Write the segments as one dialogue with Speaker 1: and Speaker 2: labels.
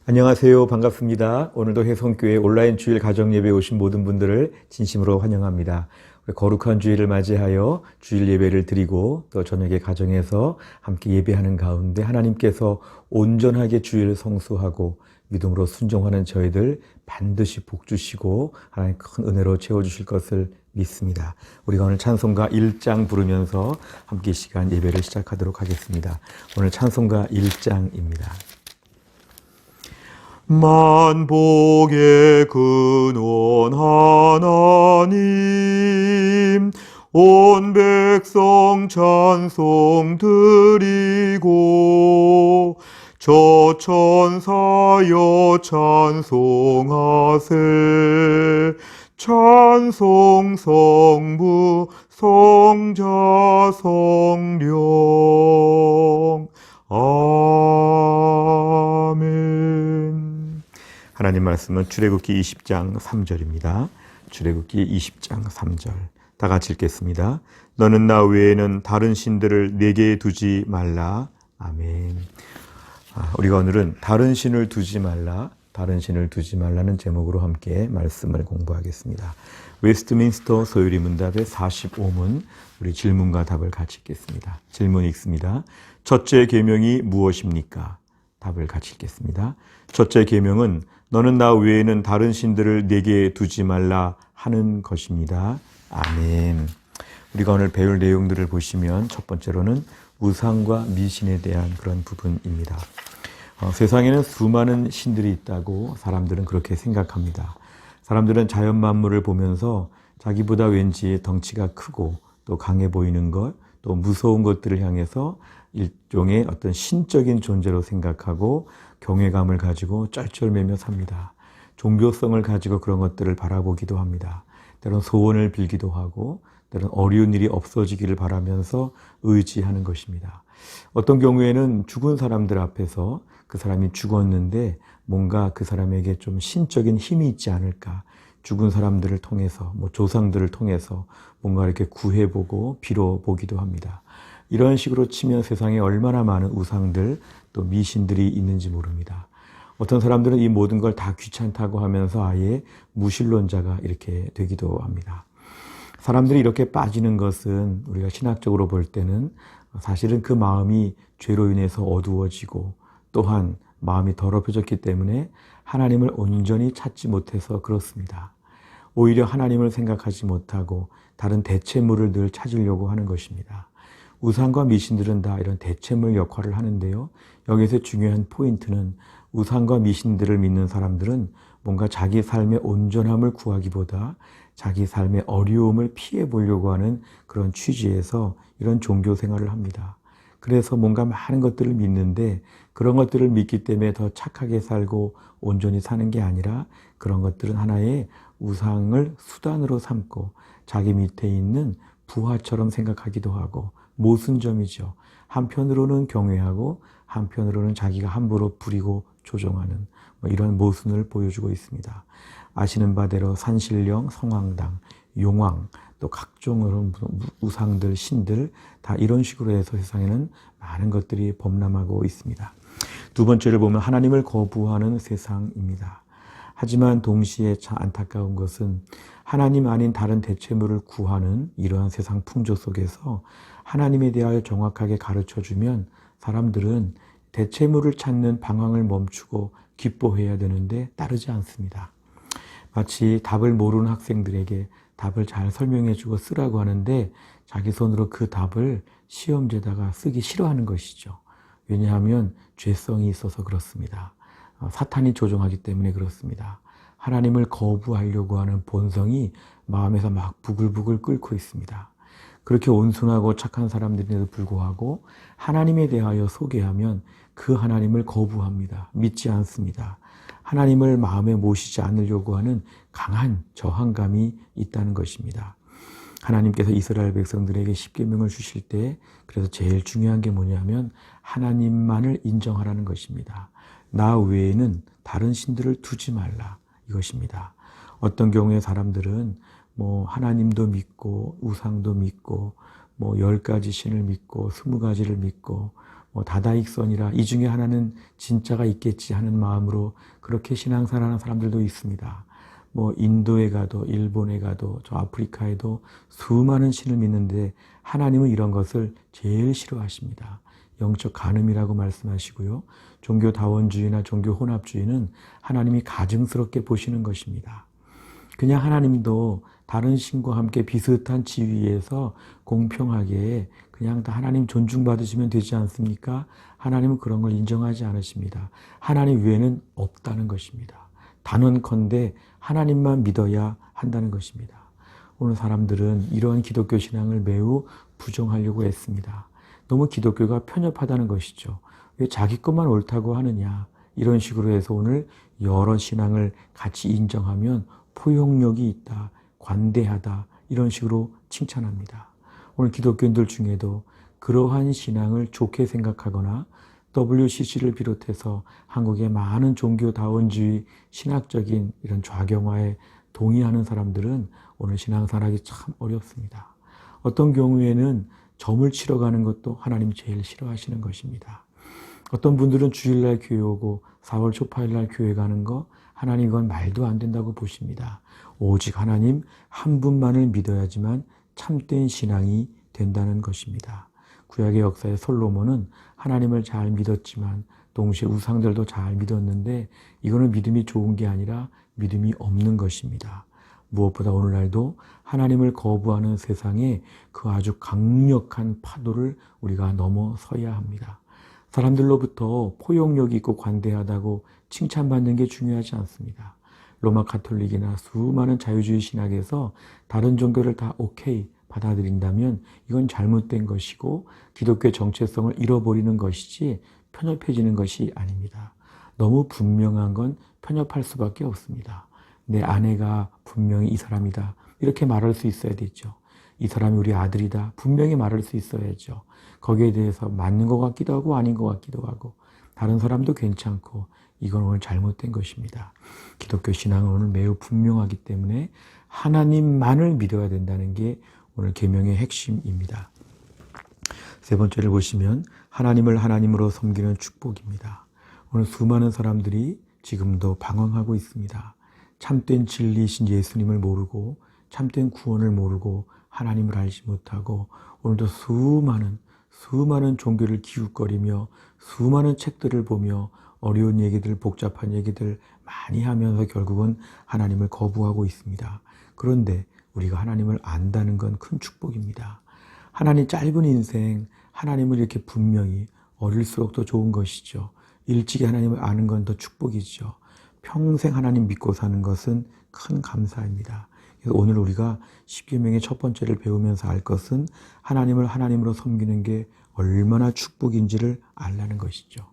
Speaker 1: 안녕하세요. 반갑습니다. 오늘도 혜성교회 온라인 주일 가정예배에 오신 모든 분들을 진심으로 환영합니다. 우리 거룩한 주일을 맞이하여 주일 예배를 드리고 또 저녁에 가정에서 함께 예배하는 가운데 하나님께서 온전하게 주일을 성수하고 믿음으로 순종하는 저희들 반드시 복 주시고 하나님 큰 은혜로 채워주실 것을 믿습니다. 우리가 오늘 찬송가 1장 부르면서 함께 이 시간 예배를 시작하도록 하겠습니다. 오늘 찬송가 1장입니다. 만복의 근원 하나님, 온 백성 찬송 드리고 저 천사여 찬송하세. 찬송 성부 성자 성령. 아멘. 하나님 말씀은 출애굽기 20장 3절입니다. 출애굽기 20장 3절. 다 같이 읽겠습니다. 너는 나 외에는 다른 신들을 내게 두지 말라. 아멘. 우리가 오늘은 다른 신을 두지 말라, 다른 신을 두지 말라는 제목으로 함께 말씀을 공부하겠습니다. 웨스트민스터 소유리 문답의 45문, 우리 질문과 답을 같이 읽겠습니다. 질문 읽습니다. 첫째 계명이 무엇입니까? 답을 같이 읽겠습니다. 첫째 계명은 너는 나 외에는 다른 신들을 내게 두지 말라 하는 것입니다. 아멘. 우리가 오늘 배울 내용들을 보시면 첫 번째로는 우상과 미신에 대한 그런 부분입니다. 세상에는 수많은 신들이 있다고 사람들은 그렇게 생각합니다. 사람들은 자연 만물을 보면서 자기보다 왠지 덩치가 크고 또 강해 보이는 것, 또 무서운 것들을 향해서 일종의 어떤 신적인 존재로 생각하고 경외감을 가지고 쩔쩔매며 삽니다. 종교성을 가지고 그런 것들을 바라보기도 합니다. 때론 소원을 빌기도 하고 때론 어려운 일이 없어지기를 바라면서 의지하는 것입니다. 어떤 경우에는 죽은 사람들 앞에서 그 사람이 죽었는데 뭔가 그 사람에게 좀 신적인 힘이 있지 않을까, 죽은 사람들을 통해서 조상들을 통해서 뭔가 이렇게 구해보고 빌어보기도 합니다. 이런 식으로 치면 세상에 얼마나 많은 우상들 또 미신들이 있는지 모릅니다. 어떤 사람들은 이 모든 걸 다 귀찮다고 하면서 아예 무신론자가 이렇게 되기도 합니다. 사람들이 이렇게 빠지는 것은 우리가 신학적으로 볼 때는 사실은 그 마음이 죄로 인해서 어두워지고 또한 마음이 더럽혀졌기 때문에 하나님을 온전히 찾지 못해서 그렇습니다. 오히려 하나님을 생각하지 못하고 다른 대체물을 늘 찾으려고 하는 것입니다. 우상과 미신들은 다 이런 대체물 역할을 하는데요. 여기서 중요한 포인트는 우상과 미신들을 믿는 사람들은 뭔가 자기 삶의 온전함을 구하기보다 자기 삶의 어려움을 피해 보려고 하는 그런 취지에서 이런 종교 생활을 합니다. 그래서 뭔가 많은 것들을 믿는데 그런 것들을 믿기 때문에 더 착하게 살고 온전히 사는 게 아니라 그런 것들은 하나의 우상을 수단으로 삼고 자기 밑에 있는 부하처럼 생각하기도 하고 모순점이죠. 한편으로는 경외하고 한편으로는 자기가 함부로 부리고 조종하는 이런 모순을 보여주고 있습니다. 아시는 바대로 산신령, 성황당, 용왕, 또 각종 우상들, 신들 다 이런 식으로 해서 세상에는 많은 것들이 범람하고 있습니다. 두 번째를 보면 하나님을 거부하는 세상입니다. 하지만 동시에 참 안타까운 것은 하나님 아닌 다른 대체물을 구하는 이러한 세상 풍조 속에서 하나님에 대하여 정확하게 가르쳐주면 사람들은 대체물을 찾는 방황을 멈추고 기뻐해야 되는데 따르지 않습니다. 마치 답을 모르는 학생들에게 답을 잘 설명해주고 쓰라고 하는데 자기 손으로 그 답을 시험지에다가 쓰기 싫어하는 것이죠. 왜냐하면 죄성이 있어서 그렇습니다. 사탄이 조종하기 때문에 그렇습니다. 하나님을 거부하려고 하는 본성이 마음에서 막 부글부글 끓고 있습니다. 그렇게 온순하고 착한 사람들에도 불구하고 하나님에 대하여 소개하면 그 하나님을 거부합니다. 믿지 않습니다. 하나님을 마음에 모시지 않으려고 하는 강한 저항감이 있다는 것입니다. 하나님께서 이스라엘 백성들에게 십계명을 주실 때 그래서 제일 중요한 게 뭐냐면 하나님만을 인정하라는 것입니다. 나 외에는 다른 신들을 두지 말라 이것입니다. 어떤 경우에 사람들은 하나님도 믿고 우상도 믿고 10가지 신을 믿고 20가지를 믿고 다다익선이라 이 중에 하나는 진짜가 있겠지 하는 마음으로 그렇게 신앙생활하는 사람들도 있습니다. 인도에 가도 일본에 가도 저 아프리카에도 수많은 신을 믿는데 하나님은 이런 것을 제일 싫어하십니다. 영적 간음이라고 말씀하시고요. 종교다원주의나 종교혼합주의는 하나님이 가증스럽게 보시는 것입니다. 그냥 하나님도 다른 신과 함께 비슷한 지위에서 공평하게 그냥 다 하나님 존중받으시면 되지 않습니까? 하나님은 그런 걸 인정하지 않으십니다. 하나님 외에는 없다는 것입니다. 단언컨대 하나님만 믿어야 한다는 것입니다. 오늘 사람들은 이러한 기독교 신앙을 매우 부정하려고 했습니다. 너무 기독교가 편협하다는 것이죠. 왜 자기 것만 옳다고 하느냐. 이런 식으로 해서 오늘 여러 신앙을 같이 인정하면 포용력이 있다, 관대하다 이런 식으로 칭찬합니다. 오늘 기독교인들 중에도 그러한 신앙을 좋게 생각하거나 WCC를 비롯해서 한국의 많은 종교다원주의 신학적인 이런 좌경화에 동의하는 사람들은 오늘 신앙생활하기 참 어렵습니다. 어떤 경우에는 점을 치러 가는 것도 하나님 제일 싫어하시는 것입니다. 어떤 분들은 주일날 교회 오고 4월 초파일날 교회 가는 거 하나님 이건 말도 안 된다고 보십니다. 오직 하나님 한 분만을 믿어야지만 참된 신앙이 된다는 것입니다. 구약의 역사의 솔로몬은 하나님을 잘 믿었지만 동시에 우상들도 잘 믿었는데 이거는 믿음이 좋은 게 아니라 믿음이 없는 것입니다. 무엇보다 오늘날도 하나님을 거부하는 세상에 그 아주 강력한 파도를 우리가 넘어서야 합니다. 사람들로부터 포용력이 있고 관대하다고 칭찬받는 게 중요하지 않습니다. 로마 가톨릭이나 수많은 자유주의 신학에서 다른 종교를 다 오케이 받아들인다면 이건 잘못된 것이고 기독교의 정체성을 잃어버리는 것이지 편협해지는 것이 아닙니다. 너무 분명한 건 편협할 수밖에 없습니다. 내 아내가 분명히 이 사람이다 이렇게 말할 수 있어야 되죠. 이 사람이 우리 아들이다 분명히 말할 수 있어야죠. 거기에 대해서 맞는 것 같기도 하고 아닌 것 같기도 하고 다른 사람도 괜찮고 이건 오늘 잘못된 것입니다. 기독교 신앙은 오늘 매우 분명하기 때문에 하나님만을 믿어야 된다는 게 오늘 계명의 핵심입니다. 세 번째를 보시면 하나님을 하나님으로 섬기는 축복입니다. 오늘 수많은 사람들이 지금도 방황하고 있습니다. 참된 진리이신 예수님을 모르고 참된 구원을 모르고 하나님을 알지 못하고 오늘도 수많은 종교를 기웃거리며 수많은 책들을 보며 어려운 얘기들, 복잡한 얘기들 많이 하면서 결국은 하나님을 거부하고 있습니다. 그런데 우리가 하나님을 안다는 건 큰 축복입니다. 하나님 짧은 인생, 하나님을 이렇게 분명히 어릴수록 더 좋은 것이죠. 일찍이 하나님을 아는 건 더 축복이죠. 평생 하나님 믿고 사는 것은 큰 감사입니다. 그래서 오늘 우리가 십계명의 첫 번째를 배우면서 알 것은 하나님을 하나님으로 섬기는 게 얼마나 축복인지를 알라는 것이죠.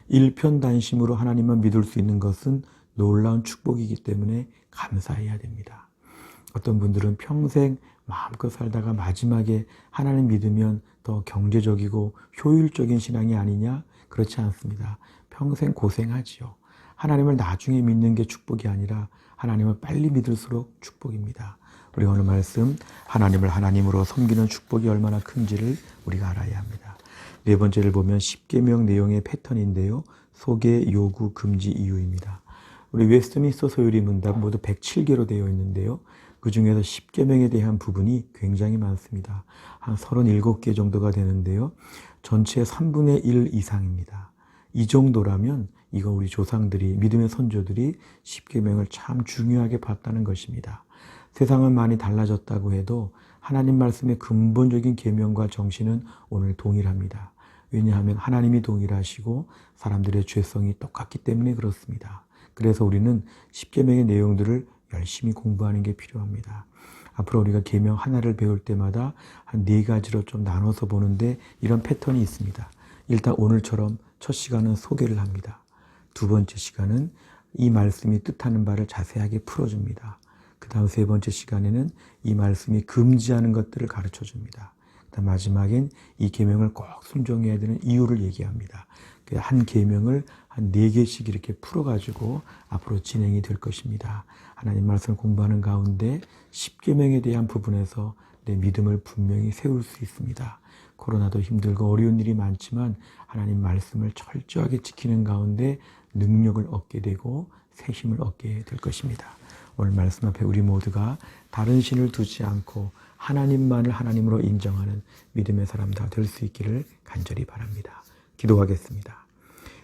Speaker 1: 일편단심으로 하나님만 믿을 수 있는 것은 놀라운 축복이기 때문에 감사해야 됩니다. 어떤 분들은 평생 마음껏 살다가 마지막에 하나님 믿으면 더 경제적이고 효율적인 신앙이 아니냐? 그렇지 않습니다. 평생 고생하지요. 하나님을 나중에 믿는 게 축복이 아니라 하나님을 빨리 믿을수록 축복입니다. 우리가 오늘 말씀 하나님을 하나님으로 섬기는 축복이 얼마나 큰지를 우리가 알아야 합니다. 네 번째를 보면 십계명 내용의 패턴인데요. 소개, 요구, 금지, 이유입니다. 우리 웨스트민스터 소유리 문답 모두 107개로 되어 있는데요. 그 중에서 십계명에 대한 부분이 굉장히 많습니다. 한 37개 정도가 되는데요. 전체의 3분의 1 이상입니다. 이 정도라면 이거 우리 조상들이 믿음의 선조들이 십계명을 참 중요하게 봤다는 것입니다. 세상은 많이 달라졌다고 해도 하나님 말씀의 근본적인 계명과 정신은 오늘 동일합니다. 왜냐하면 하나님이 동일하시고 사람들의 죄성이 똑같기 때문에 그렇습니다. 그래서 우리는 십계명의 내용들을 열심히 공부하는 게 필요합니다. 앞으로 우리가 계명 하나를 배울 때마다 한 4가지로 좀 나눠서 보는데 이런 패턴이 있습니다. 일단 오늘처럼 첫 시간은 소개를 합니다. 두 번째 시간은 이 말씀이 뜻하는 바를 자세하게 풀어줍니다. 그 다음 세 번째 시간에는 이 말씀이 금지하는 것들을 가르쳐줍니다. 그 다음 마지막엔 이 계명을 꼭 순종해야 되는 이유를 얘기합니다. 한 계명을 한 4개씩 이렇게 풀어가지고 앞으로 진행이 될 것입니다. 하나님 말씀을 공부하는 가운데 십계명에 대한 부분에서 내 믿음을 분명히 세울 수 있습니다. 코로나도 힘들고 어려운 일이 많지만 하나님 말씀을 철저하게 지키는 가운데 능력을 얻게 되고 새 힘을 얻게 될 것입니다. 오늘 말씀 앞에 우리 모두가 다른 신을 두지 않고 하나님만을 하나님으로 인정하는 믿음의 사람 다 될 수 있기를 간절히 바랍니다. 기도하겠습니다.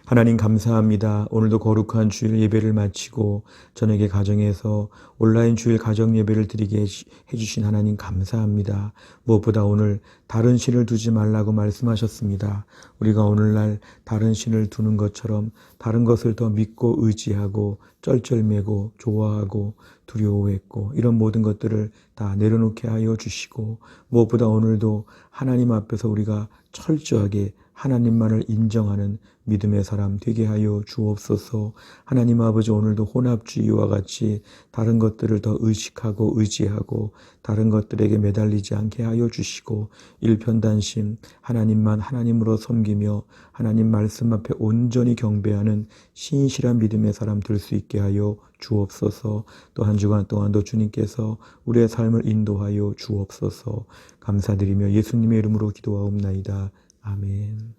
Speaker 1: 하나님 감사합니다. 오늘도 거룩한 주일 예배를 마치고 저녁에 가정에서 온라인 주일 가정 예배를 드리게 해주신 하나님 감사합니다. 무엇보다 오늘 다른 신을 두지 말라고 말씀하셨습니다. 우리가 오늘날 다른 신을 두는 것처럼 다른 것을 더 믿고 의지하고 쩔쩔매고 좋아하고 두려워했고 이런 모든 것들을 다 내려놓게 하여 주시고 무엇보다 오늘도 하나님 앞에서 우리가 철저하게 하나님만을 인정하는 믿음의 사람 되게 하여 주옵소서. 하나님 아버지 오늘도 혼합주의와 같이 다른 것들을 더 의식하고 의지하고 다른 것들에게 매달리지 않게 하여 주시고 일편단심 하나님만 하나님으로 섬기며 하나님 말씀 앞에 온전히 경배하는 신실한 믿음의 사람 될 수 있게 하여 주옵소서. 또 한 주간 동안도 주님께서 우리의 삶을 인도하여 주옵소서. 감사드리며 예수님의 이름으로 기도하옵나이다. 아멘.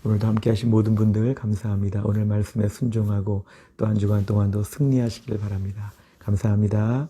Speaker 1: 오늘도 함께 하신 모든 분들 감사합니다. 오늘 말씀에 순종하고 또 한 주간 동안도 승리하시길 바랍니다. 감사합니다.